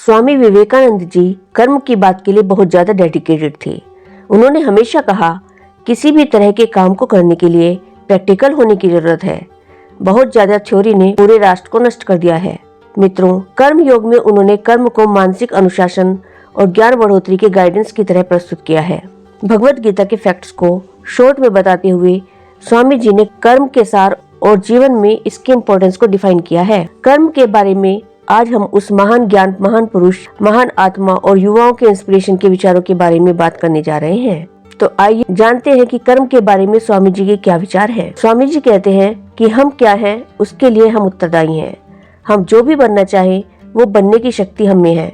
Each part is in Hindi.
स्वामी विवेकानंद जी कर्म की बात के लिए बहुत ज्यादा डेडिकेटेड थे। उन्होंने हमेशा कहा, किसी भी तरह के काम को करने के लिए प्रैक्टिकल होने की जरूरत है। बहुत ज्यादा थ्योरी ने पूरे राष्ट्र को नष्ट कर दिया है। मित्रों, कर्म योग में उन्होंने कर्म को मानसिक अनुशासन और ज्ञान बढ़ोतरी के गाइडेंस की तरह प्रस्तुत किया है। भगवत गीता के फैक्ट्स को शॉर्ट में बताते हुए स्वामी जी ने कर्म के सार और जीवन में इसके इम्पोर्टेंस को डिफाइन किया है। कर्म के बारे में आज हम उस महान ज्ञान, महान पुरुष, महान आत्मा और युवाओं के इंस्पिरेशन के विचारों के बारे में बात करने जा रहे हैं। तो आइए जानते हैं कि कर्म के बारे में स्वामी जी के क्या विचार हैं। स्वामी जी कहते हैं कि हम क्या हैं, उसके लिए हम उत्तरदायी हैं। हम जो भी बनना चाहें वो बनने की शक्ति हम में है।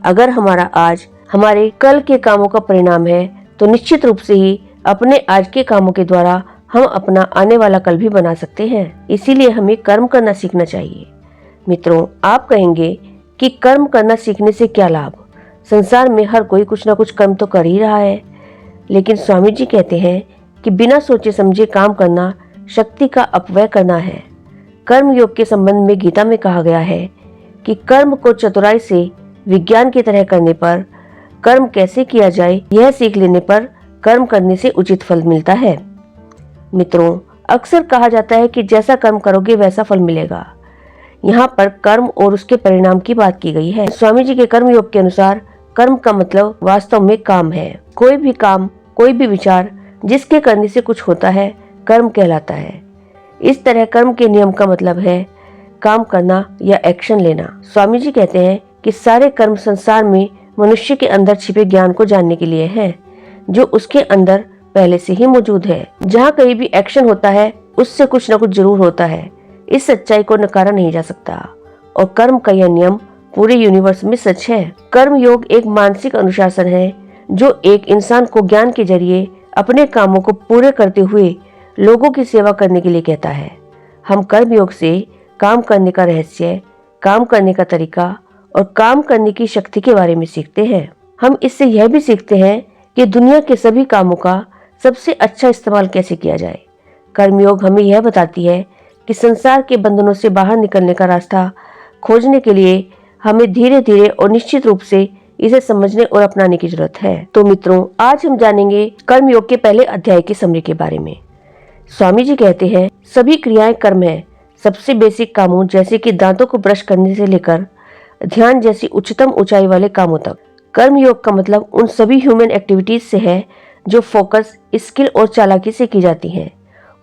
अगर हमारा आज हमारे कल के कामों का परिणाम है तो निश्चित रूप से ही अपने आज के कामों के द्वारा हम अपना आने वाला कल भी बना सकते हैं। इसीलिए हमें कर्म करना सीखना चाहिए। मित्रों, आप कहेंगे कि कर्म करना सीखने से क्या लाभ? संसार में हर कोई कुछ ना कुछ कर्म तो कर ही रहा है। लेकिन स्वामी जी कहते हैं कि बिना सोचे समझे काम करना शक्ति का अपव्यय करना है। कर्म योग के संबंध में गीता में कहा गया है कि कर्म को चतुराई से विज्ञान की तरह करने पर, कर्म कैसे किया जाए यह सीख लेने पर कर्म करने से उचित फल मिलता है। मित्रों, अक्सर कहा जाता है कि जैसा कर्म करोगे वैसा फल मिलेगा। यहाँ पर कर्म और उसके परिणाम की बात की गई है। स्वामी जी के कर्म योग के अनुसार कर्म का मतलब वास्तव में काम है। कोई भी काम, कोई भी विचार जिसके करने से कुछ होता है, कर्म कहलाता है। इस तरह कर्म के नियम का मतलब है काम करना या एक्शन लेना। स्वामी जी कहते हैं कि सारे कर्म संसार में मनुष्य के अंदर छिपे ज्ञान को जानने के लिए है, जो उसके अंदर पहले से ही मौजूद है। जहाँ कहीं भी एक्शन होता है उससे कुछ न कुछ जरूर होता है। इस सच्चाई को नकारा नहीं जा सकता और कर्म का यह नियम पूरे यूनिवर्स में सच है। कर्म योग एक मानसिक अनुशासन है जो एक इंसान को ज्ञान के जरिए अपने कामों को पूरे करते हुए लोगों की सेवा करने के लिए कहता है। हम कर्म योग से काम करने का रहस्य, काम करने का तरीका और काम करने की शक्ति के बारे में सीखते हैं। हम इससे यह भी सीखते हैं कि दुनिया के सभी कामों का सबसे अच्छा इस्तेमाल कैसे किया जाए। कर्मयोग हमें यह बताती है कि संसार के बंधनों से बाहर निकलने का रास्ता खोजने के लिए हमें धीरे धीरे और निश्चित रूप से इसे समझने और अपनाने की जरूरत है। तो मित्रों, आज हम जानेंगे कर्मयोग के पहले अध्याय की समरी के बारे में। स्वामी जी कहते हैं, सभी क्रियाएं कर्म है। सबसे बेसिक कामों जैसे कि दांतों को ब्रश करने से लेकर ध्यान जैसी उच्चतम ऊंचाई वाले कामों तक। कर्मयोग का मतलब उन सभी ह्यूमन एक्टिविटीज से है जो फोकस, स्किल और चालाकी से की जाती हैं।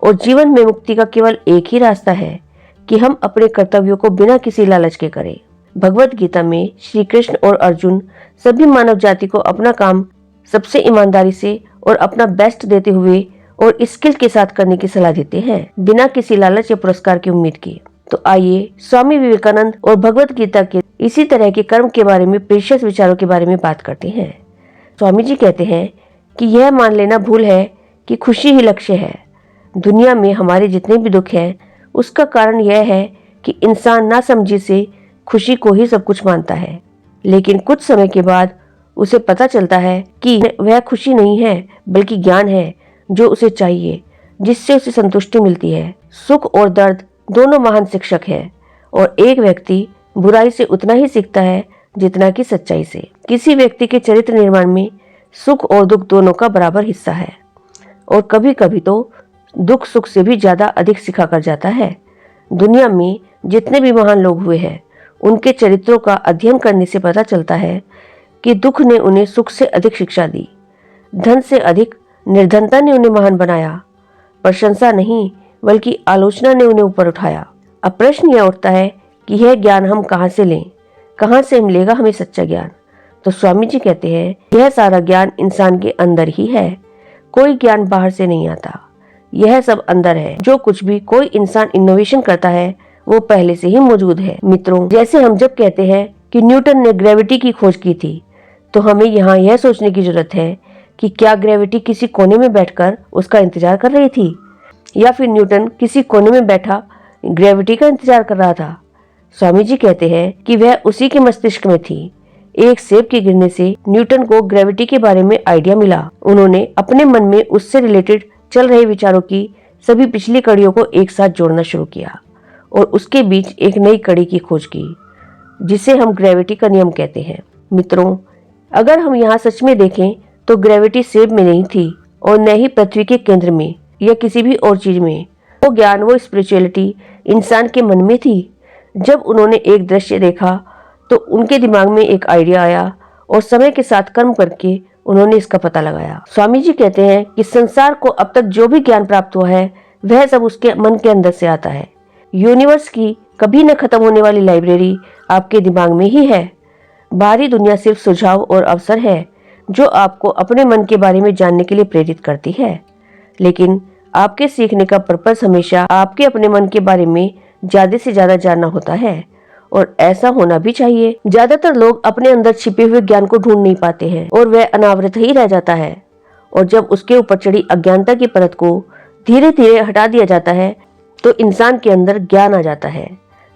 और जीवन में मुक्ति का केवल एक ही रास्ता है कि हम अपने कर्तव्यों को बिना किसी लालच के करें। भगवत गीता में श्री कृष्ण और अर्जुन सभी मानव जाति को अपना काम सबसे ईमानदारी से और अपना बेस्ट देते हुए और स्किल के साथ करने की सलाह देते हैं, बिना किसी लालच या पुरस्कार की उम्मीद के। तो आइए स्वामी विवेकानंद और भगवत गीता के इसी तरह के कर्म के बारे में प्रीशियस विचारों के बारे में बात करते हैं। स्वामी जी कहते हैं कि यह मान लेना भूल है कि खुशी ही लक्ष्य है। दुनिया में हमारे जितने भी दुख हैं उसका कारण यह है कि इंसान नासमझी से खुशी को ही सब कुछ मानता है। लेकिन कुछ समय के बाद उसे पता चलता है कि वह खुशी नहीं है बल्कि ज्ञान है जो उसे चाहिए, जिससे उसे संतुष्टि मिलती है। सुख और दर्द दोनों महान शिक्षक हैं और एक व्यक्ति बुराई से उतना ही सीखता है जितना कि सच्चाई से। किसी व्यक्ति के चरित्र निर्माण में सुख और दुख दोनों का बराबर हिस्सा है और कभी कभी तो दुख सुख से भी ज्यादा अधिक सिखा कर जाता है। दुनिया में जितने भी महान लोग हुए हैं उनके चरित्रों का अध्ययन करने से पता चलता है कि दुख ने उन्हें सुख से अधिक शिक्षा दी, धन से अधिक निर्धनता ने उन्हें महान बनाया, प्रशंसा नहीं बल्कि आलोचना ने उन्हें ऊपर उठाया। अब प्रश्न यह उठता है कि यह ज्ञान हम कहाँ से लें, कहाँ से मिलेगा हमें सच्चा ज्ञान? तो स्वामी जी कहते हैं, यह सारा ज्ञान इंसान के अंदर ही है। कोई ज्ञान बाहर से नहीं आता, यह सब अंदर है। जो कुछ भी कोई इंसान इनोवेशन करता है वो पहले से ही मौजूद है। मित्रों, जैसे हम जब कहते हैं कि न्यूटन ने ग्रेविटी की खोज की थी, तो हमें यहाँ यह सोचने की जरूरत है कि क्या ग्रेविटी किसी कोने में बैठकर उसका इंतजार कर रही थी या फिर न्यूटन किसी कोने में बैठा ग्रेविटी का इंतजार कर रहा था। स्वामी जी कहते हैं कि वह उसी के मस्तिष्क में थी। एक सेब के गिरने से न्यूटन को ग्रेविटी के बारे में आइडिया मिला। उन्होंने अपने मन में उससे रिलेटेड चल रहे विचारों की सभी पिछली कड़ियों को एक साथ जोड़ना शुरू किया और उसके बीच एक नई कड़ी की खोज की। जिसे हम ग्रेविटी का नियम कहते हैं। मित्रों, अगर हम यहाँ सच में देखें तो ग्रेविटी सेब में नहीं थी और न ही पृथ्वी के केंद्र में या किसी भी और चीज में। वो ज्ञान, वो स्पिरिचुअलिटी इंसान के मन में थी। जब उन्होंने एक दृश्य देखा तो उनके दिमाग में एक आइडिया आया और समय के साथ कर्म करके उन्होंने इसका पता लगाया। स्वामी जी कहते हैं कि संसार को अब तक जो भी ज्ञान प्राप्त हुआ है वह सब उसके मन के अंदर से आता है। यूनिवर्स की कभी न खत्म होने वाली लाइब्रेरी आपके दिमाग में ही है। बाहरी दुनिया सिर्फ सुझाव और अवसर है जो आपको अपने मन के बारे में जानने के लिए प्रेरित करती है, लेकिन आपके सीखने का पर्पस हमेशा आपके अपने मन के बारे में ज्यादा से ज्यादा जानना होता है, और ऐसा होना भी चाहिए। ज्यादातर लोग अपने अंदर छिपे हुए ज्ञान को ढूंढ नहीं पाते हैं और वह अनावृत ही रह जाता है, और जब उसके ऊपर चढ़ी अज्ञानता की परत को धीरे धीरे हटा दिया जाता है तो इंसान के अंदर ज्ञान आ जाता है।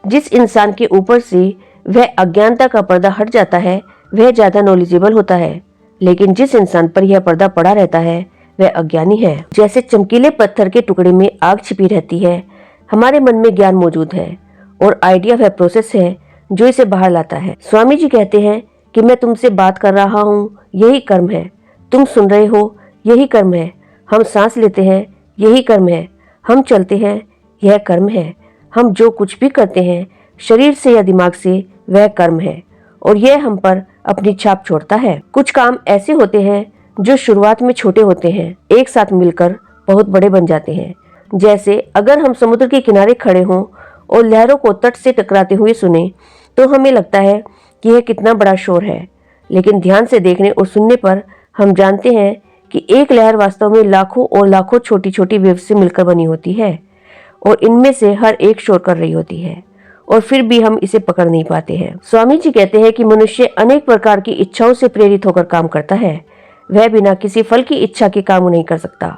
जिस इंसान के ऊपर से वह अज्ञानता का पर्दा हट जाता है वह ज्यादा नॉलेजेबल होता है, लेकिन जिस इंसान पर यह पर्दा पड़ा रहता है वह अज्ञानी है। जैसे चमकीले पत्थर के टुकड़े में आग छिपी रहती है, हमारे मन में ज्ञान मौजूद है और आइडिया वह प्रोसेस है जो इसे बाहर लाता है। स्वामी जी कहते हैं कि मैं तुमसे बात कर रहा हूँ, यही कर्म है। तुम सुन रहे हो, यही कर्म है। हम सांस लेते हैं, यही कर्म है। हम चलते हैं, यह कर्म है। हम जो कुछ भी करते हैं शरीर से या दिमाग से वह कर्म है, और यह हम पर अपनी छाप छोड़ता है। कुछ काम ऐसे होते हैं जो शुरुआत में छोटे होते हैं, एक साथ मिलकर बहुत बड़े बन जाते हैं। जैसे अगर हम समुद्र के किनारे खड़े हों और लहरों को तट से टकराते हुए सुने तो हमें लगता है कि यह कितना बड़ा शोर है, लेकिन ध्यान से देखने और सुनने पर हम जानते हैं कि एक लहर वास्तव में लाखों और लाखों छोटी छोटी वेव से मिलकर बनी होती है, और इनमें से हर एक शोर कर रही होती है, और फिर भी हम इसे पकड़ नहीं पाते हैं। स्वामी जी कहते हैं कि मनुष्य अनेक प्रकार की इच्छाओं से प्रेरित होकर काम करता है। वह बिना किसी फल की इच्छा के काम नहीं कर सकता।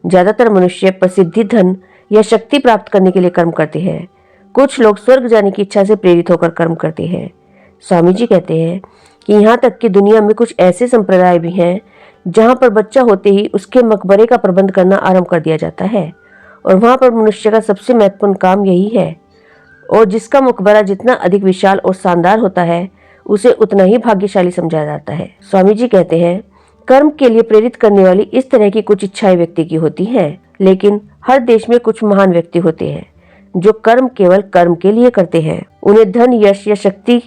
ज्यादातर मनुष्य प्रसिद्धि, धन या शक्ति प्राप्त करने के लिए कर्म करते हैं। कुछ लोग स्वर्ग जाने की इच्छा से प्रेरित होकर कर्म करते हैं। स्वामी जी कहते हैं कि यहाँ तक कि दुनिया में कुछ ऐसे संप्रदाय भी हैं जहाँ पर बच्चा होते ही उसके मकबरे का प्रबंध करना आरंभ कर दिया जाता है, और वहाँ पर मनुष्य का सबसे महत्वपूर्ण काम यही है, और जिसका मकबरा जितना अधिक विशाल और शानदार होता है उसे उतना ही भाग्यशाली समझा जाता है। स्वामी जी कहते हैं कर्म के लिए प्रेरित करने वाली इस तरह की कुछ इच्छाएं व्यक्ति की होती हैं, लेकिन हर देश में कुछ महान व्यक्ति होते हैं जो कर्म केवल कर्म के लिए करते हैं। उन्हें धन, यश या शक्ति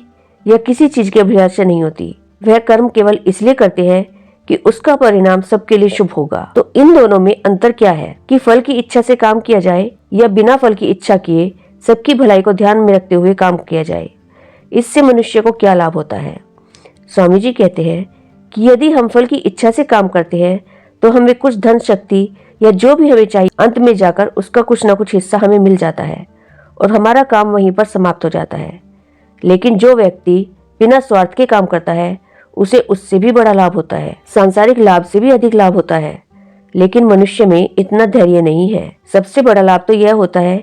या किसी चीज की अभिलाषा नहीं होती। वह कर्म केवल इसलिए करते हैं कि उसका परिणाम सबके लिए शुभ होगा। तो इन दोनों में अंतर क्या है कि फल की इच्छा से काम किया जाए या बिना फल की इच्छा किए सबकी भलाई को ध्यान में रखते हुए काम किया जाए। इससे मनुष्य को क्या लाभ होता है? स्वामी जी कहते हैं कि यदि हम फल की इच्छा से काम करते हैं तो हमें कुछ धन, शक्ति या जो भी हमें चाहिए, अंत में जाकर उसका कुछ न कुछ हिस्सा हमें मिल जाता है और हमारा काम वहीं पर समाप्त हो जाता है। लेकिन जो व्यक्ति बिना स्वार्थ के काम करता है उसे उससे भी बड़ा लाभ होता है, सांसारिक लाभ से भी अधिक लाभ होता है। लेकिन मनुष्य में इतना धैर्य नहीं है। सबसे बड़ा लाभ तो यह होता है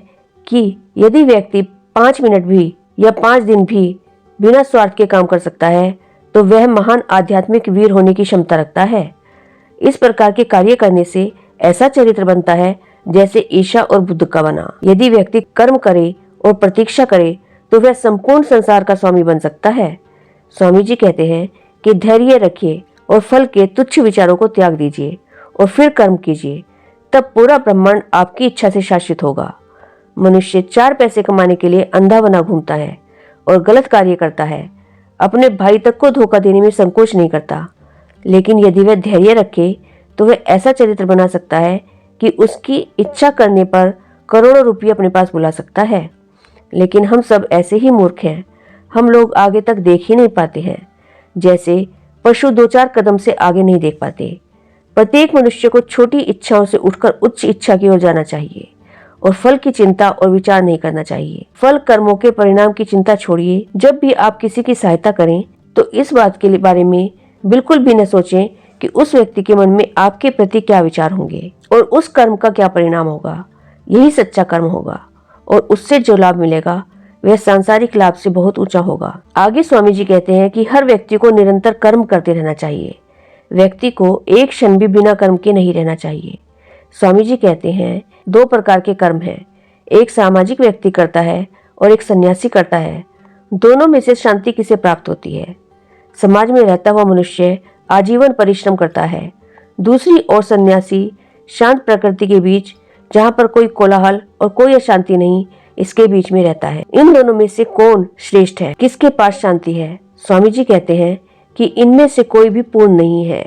कि यदि व्यक्ति 5 मिनट भी या 5 दिन भी बिना स्वार्थ के काम कर सकता है तो वह महान आध्यात्मिक वीर होने की क्षमता रखता है। इस प्रकार के कार्य करने से ऐसा चरित्र बनता है जैसे ईशा और बुद्ध का बना। यदि व्यक्ति कर्म करे और प्रतीक्षा करे तो वह संपूर्ण संसार का स्वामी बन सकता है। स्वामी जी कहते हैं कि धैर्य रखिए और फल के तुच्छ विचारों को त्याग दीजिए और फिर कर्म कीजिए, तब पूरा ब्रह्मांड आपकी इच्छा से शासित होगा। मनुष्य 4 पैसे कमाने के लिए अंधा बना घूमता है और गलत कार्य करता है। अपने भाई तक को धोखा देने में संकोच नहीं करता, लेकिन यदि वह धैर्य रखे तो वह ऐसा चरित्र बना सकता है कि उसकी इच्छा करने पर करोड़ों रुपये अपने पास बुला सकता है। लेकिन हम सब ऐसे ही मूर्ख हैं। हम लोग आगे तक देख ही नहीं पाते हैं, जैसे पशु 2-4 कदम से आगे नहीं देख पाते। प्रत्येक मनुष्य को छोटी इच्छाओं से उठकर उच्च इच्छा की ओर जाना चाहिए और फल की चिंता और विचार नहीं करना चाहिए। फल कर्मों के परिणाम की चिंता छोड़िए। जब भी आप किसी की सहायता करें तो इस बात के बारे में बिल्कुल भी न सोचें कि उस व्यक्ति के मन में आपके प्रति क्या विचार होंगे और उस कर्म का क्या परिणाम होगा। यही सच्चा कर्म होगा और उससे जो लाभ मिलेगा वह सांसारिक लाभ से बहुत ऊंचा होगा। आगे स्वामी जी कहते हैं कि हर व्यक्ति को निरंतर कर्म करते रहना चाहिए। व्यक्ति को एक क्षण भी बिना कर्म के नहीं रहना चाहिए। स्वामी जी कहते हैं 2 प्रकार के कर्म हैं, एक सामाजिक व्यक्ति करता है और एक सन्यासी करता है। दोनों में से शांति किसे प्राप्त होती है? समाज में रहता हुआ मनुष्य आजीवन परिश्रम करता है, दूसरी ओर सन्यासी शांत प्रकृति के बीच, जहाँ पर कोई कोलाहल और कोई अशांति नहीं, इसके बीच में रहता है। इन दोनों में से कौन श्रेष्ठ है? किसके पास शांति है? स्वामी जी कहते हैं कि इनमें से कोई भी पूर्ण नहीं है।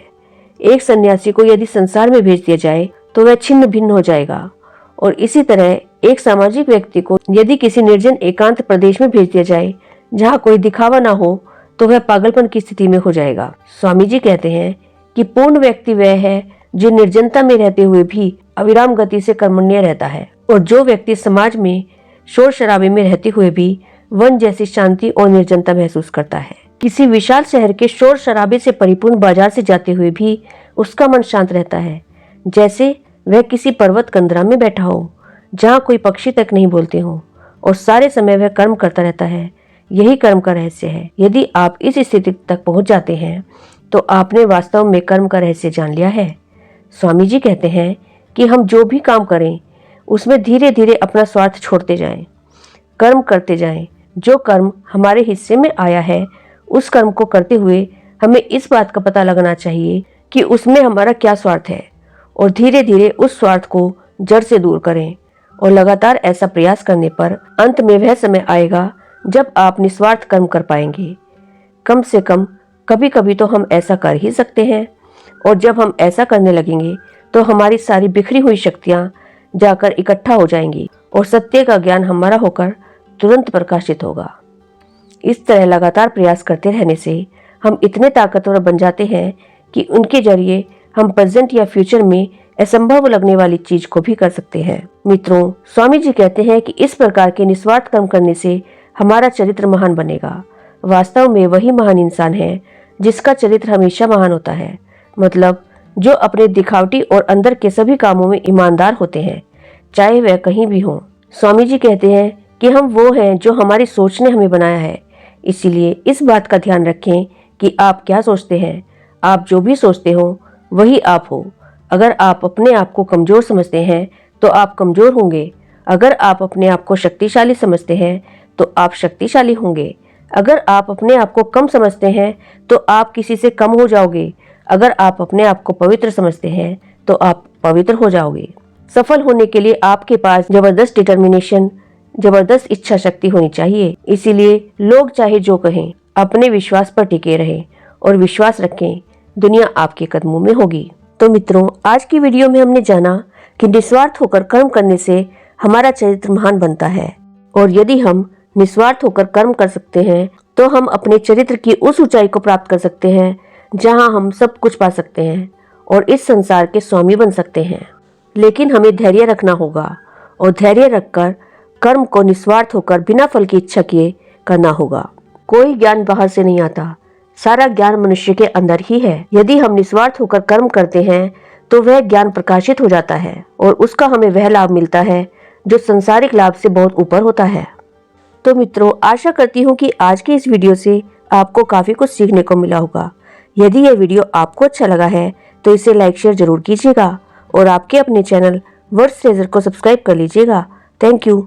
एक सन्यासी को यदि संसार में भेज दिया जाए तो वह छिन्न भिन्न हो जाएगा, और इसी तरह एक सामाजिक व्यक्ति को यदि किसी निर्जन एकांत प्रदेश में भेज दिया जाए जहाँ कोई दिखावा ना हो तो वह पागलपन की स्थिति में हो जाएगा। स्वामी जी कहते हैं कि पूर्ण व्यक्ति वह है जो निर्जनता में रहते हुए भी अविराम गति से कर्मण्य रहता है, और जो व्यक्ति समाज में शोर शराबे में रहते हुए भी वन जैसी शांति और निर्जनता महसूस करता है। किसी विशाल शहर के शोर शराबे से परिपूर्ण बाजार से जाते हुए भी उसका मन शांत रहता है, जैसे वह किसी पर्वत कंदरा में बैठा हो जहाँ कोई पक्षी तक नहीं बोलते हो, और सारे समय वह कर्म करता रहता है। यही कर्म का रहस्य है। यदि आप इस स्थिति तक पहुंच जाते हैं तो आपने वास्तव में कर्म का रहस्य जान लिया है। स्वामी जी कहते हैं कि हम जो भी काम करें उसमें धीरे धीरे अपना स्वार्थ छोड़ते जाएं, कर्म करते जाएं। जो कर्म हमारे हिस्से में आया है उस कर्म को करते हुए हमें इस बात का पता लगना चाहिए कि उसमें हमारा क्या स्वार्थ है, और धीरे धीरे उस स्वार्थ को जड़ से दूर करें। और लगातार ऐसा प्रयास करने पर अंत में वह समय आएगा जब आप निस्वार्थ कर्म कर पाएंगे। कम से कम कभी कभी तो हम ऐसा कर ही सकते हैं, और जब हम ऐसा करने लगेंगे तो हमारी सारी बिखरी हुई शक्तियाँ जाकर इकट्ठा हो जाएंगी और सत्य का ज्ञान हमारा होकर तुरंत प्रकाशित होगा। इस तरह लगातार प्रयास करते रहने से हम इतने ताकतवर बन जाते हैं कि उनके जरिए हम प्रेजेंट या फ्यूचर में असंभव लगने वाली चीज को भी कर सकते हैं। मित्रों, स्वामी जी कहते हैं कि इस प्रकार के निस्वार्थ कर्म करने से हमारा चरित्र महान बनेगा। वास्तव में वही महान इंसान है जिसका चरित्र हमेशा महान होता है, मतलब जो अपने दिखावटी और अंदर के सभी कामों में ईमानदार होते हैं, चाहे वह कहीं भी हो। स्वामी जी कहते हैं कि हम वो हैं जो हमारी सोच ने हमें बनाया है, इसीलिए इस बात का ध्यान रखें कि आप क्या सोचते हैं। आप जो भी सोचते हो वही आप हो। अगर आप अपने आप को कमजोर समझते हैं तो आप कमजोर होंगे। अगर आप अपने आप को शक्तिशाली समझते हैं तो आप शक्तिशाली होंगे। अगर आप अपने आप को कम समझते हैं तो आप किसी से कम हो जाओगे। अगर आप अपने आप को पवित्र समझते हैं तो आप पवित्र हो जाओगे। सफल होने के लिए आपके पास जबरदस्त डिटर्मिनेशन, जबरदस्त इच्छा शक्ति होनी चाहिए। इसीलिए लोग चाहे जो कहें, अपने विश्वास पर टिके रहें और विश्वास रखें, दुनिया आपके कदमों में होगी। तो मित्रों, आज की वीडियो में हमने जाना कि निस्वार्थ होकर कर्म करने से हमारा चरित्र महान बनता है, और यदि हम निस्वार्थ होकर कर्म कर सकते हैं तो हम अपने चरित्र की उस ऊंचाई को प्राप्त कर सकते हैं जहां हम सब कुछ पा सकते हैं और इस संसार के स्वामी बन सकते हैं। लेकिन हमें धैर्य रखना होगा, और धैर्य रखकर कर्म को निस्वार्थ होकर बिना फल की इच्छा किए करना होगा। कोई ज्ञान बाहर से नहीं आता, सारा ज्ञान मनुष्य के अंदर ही है। यदि हम निस्वार्थ होकर कर्म करते हैं तो वह ज्ञान प्रकाशित हो जाता है, और उसका हमें वह लाभ मिलता है जो संसारिक लाभ से बहुत ऊपर होता है। तो मित्रों, आशा करती हूँ कि आज की इस वीडियो से आपको काफी कुछ सीखने को मिला होगा। यदि यह वीडियो आपको अच्छा लगा है तो इसे लाइक शेयर जरूर कीजिएगा, और आपके अपने चैनल वर्ड्स ट्रेजर को सब्सक्राइब कर लीजिएगा। Thank you.